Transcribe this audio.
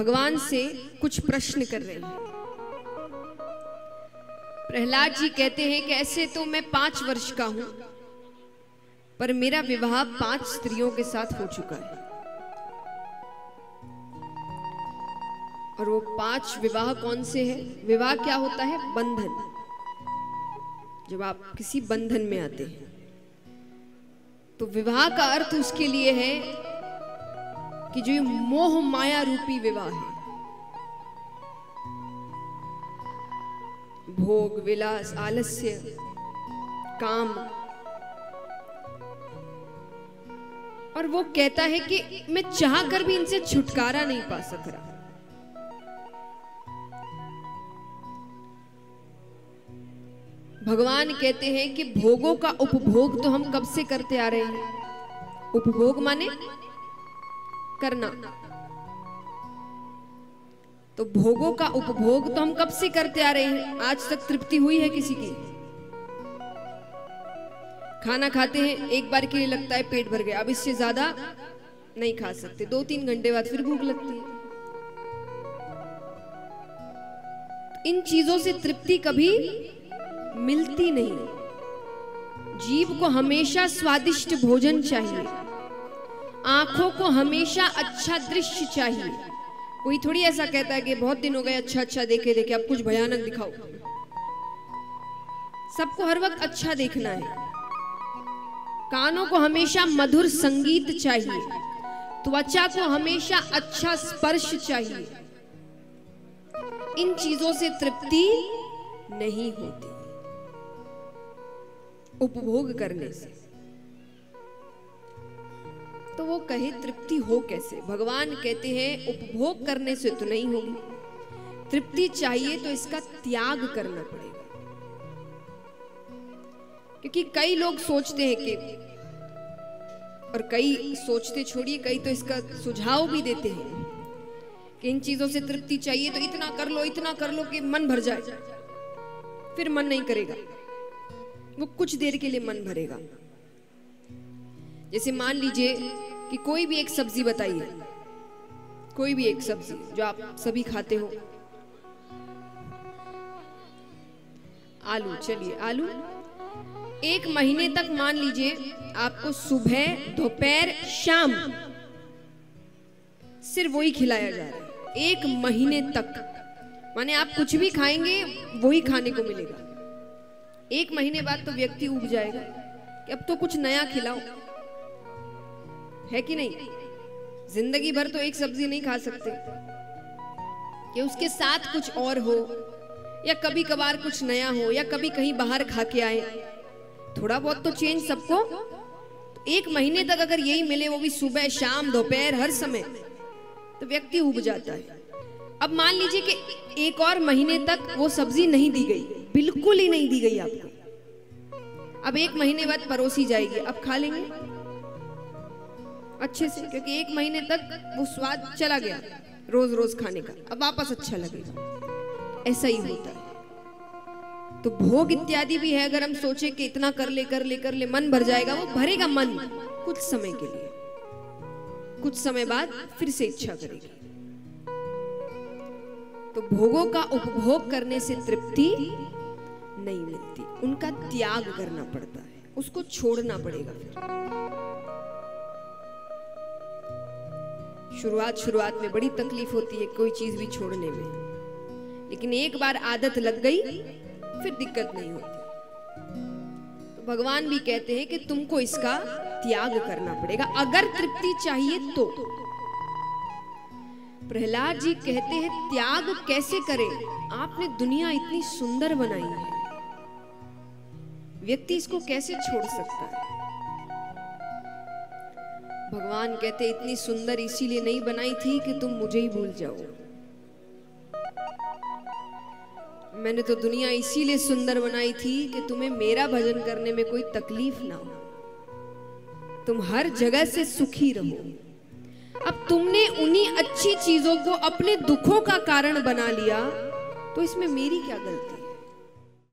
भगवान से कुछ प्रश्न कर रहे हैं। प्रहलाद जी कहते हैं कि ऐसे तो मैं 5 वर्ष का हूं, पर मेरा विवाह 5 स्त्रियों के साथ हो चुका है। और वो 5 विवाह कौन से हैं? विवाह क्या होता है? बंधन। जब आप किसी बंधन में आते हैं तो विवाह का अर्थ उसके लिए है कि जो ये मोह माया रूपी विवाह है, भोग विलास आलस्य काम, और वो कहता है कि मैं चाह कर भी इनसे छुटकारा नहीं पा सक रहा। भगवान कहते हैं कि भोगों का उपभोग तो हम कब से करते आ रहे हैं। उपभोग माने करना, तो भोगों का उपभोग तो हम कब से करते आ रहे हैं। आज तक तृप्ति हुई है किसी की? खाना खाते हैं, एक बार के लिए लगता है पेट भर गया, अब इससे ज्यादा नहीं खा सकते, 2-3 घंटे बाद फिर भूख लगती है। इन चीजों से तृप्ति कभी मिलती नहीं। जीभ को हमेशा स्वादिष्ट भोजन चाहिए, आंखों को हमेशा अच्छा दृश्य चाहिए। कोई थोड़ी ऐसा कहता है कि बहुत दिन हो गए अच्छा अच्छा देखे देखे, अब कुछ भयानक दिखाओ। सबको हर वक्त अच्छा देखना है। कानों को हमेशा मधुर संगीत चाहिए, त्वचा को हमेशा अच्छा स्पर्श चाहिए। इन चीजों से तृप्ति नहीं होती उपभोग करने से। तो वो कहे तृप्ति हो कैसे? भगवान कहते हैं उपभोग करने से तो नहीं होगी, तृप्ति चाहिए तो इसका त्याग करना पड़ेगा। क्योंकि कई लोग सोचते हैं कि, और कई सोचते छोड़िए, कई तो इसका सुझाव भी देते हैं कि इन चीजों से तृप्ति चाहिए तो इतना कर लो कि मन भर जाए। फिर मन नहीं करेगा, वो कुछ देर के लिए मन भरेगा। जैसे मान लीजिए कि कोई भी एक सब्जी बताइए, कोई भी एक सब्जी जो आप सभी खाते हो। आलू, चलिए आलू। 1 महीने तक मान लीजिए आपको सुबह दोपहर शाम सिर्फ वही खिलाया जा रहा है। 1 महीने तक, माने आप कुछ भी खाएंगे वही खाने को मिलेगा। 1 महीने बाद तो व्यक्ति उब जाएगा कि अब तो कुछ नया खिलाओ, है कि नहीं? जिंदगी भर तो एक सब्जी नहीं खा सकते कि उसके साथ कुछ और हो, या कभी कभार कुछ नया हो, या कभी कहीं बाहर खा के आए। थोड़ा बहुत तो चेंज सबको। 1 महीने तक अगर यही मिले, वो भी सुबह शाम दोपहर हर समय, तो व्यक्ति उब जाता है। अब मान लीजिए कि 1 और महीने तक वो सब्जी नहीं दी गई, बिल्कुल ही नहीं दी गई आपको। अब 1 महीने बाद परोसी जाएगी, अब खा लेंगे अच्छे से, क्योंकि 1 महीने तक वो स्वाद चला गया रोज रोज खाने का, अब वापस अच्छा लगेगा। ऐसा ही होता है। तो भोग इत्यादि भी है। अगर हम सोचे कि इतना कर ले मन भर जाएगा, वो भरेगा मन कुछ समय के लिए, कुछ समय बाद फिर से इच्छा करेगी। तो भोगों का उपभोग करने से तृप्ति नहीं मिलती, उनका त्याग करना पड़ता है, उसको छोड़ना पड़ेगा। फिर शुरुआत में बड़ी तकलीफ होती है कोई चीज भी छोड़ने में, लेकिन एक बार आदत लग गई फिर दिक्कत नहीं होती। तो भगवान भी कहते हैं कि तुमको इसका त्याग करना पड़ेगा अगर तृप्ति चाहिए तो। प्रहलाद जी कहते हैं त्याग कैसे करें? आपने दुनिया इतनी सुंदर बनाई है, व्यक्ति इसको कैसे छोड़ सकता है? भगवान कहते इतनी सुंदर इसीलिए नहीं बनाई थी कि तुम मुझे ही भूल जाओ। मैंने तो दुनिया इसीलिए सुंदर बनाई थी कि तुम्हें मेरा भजन करने में कोई तकलीफ ना हो, तुम हर जगह से सुखी रहो। अब तुमने उन्हीं अच्छी चीजों को अपने दुखों का कारण बना लिया, तो इसमें मेरी क्या गलती?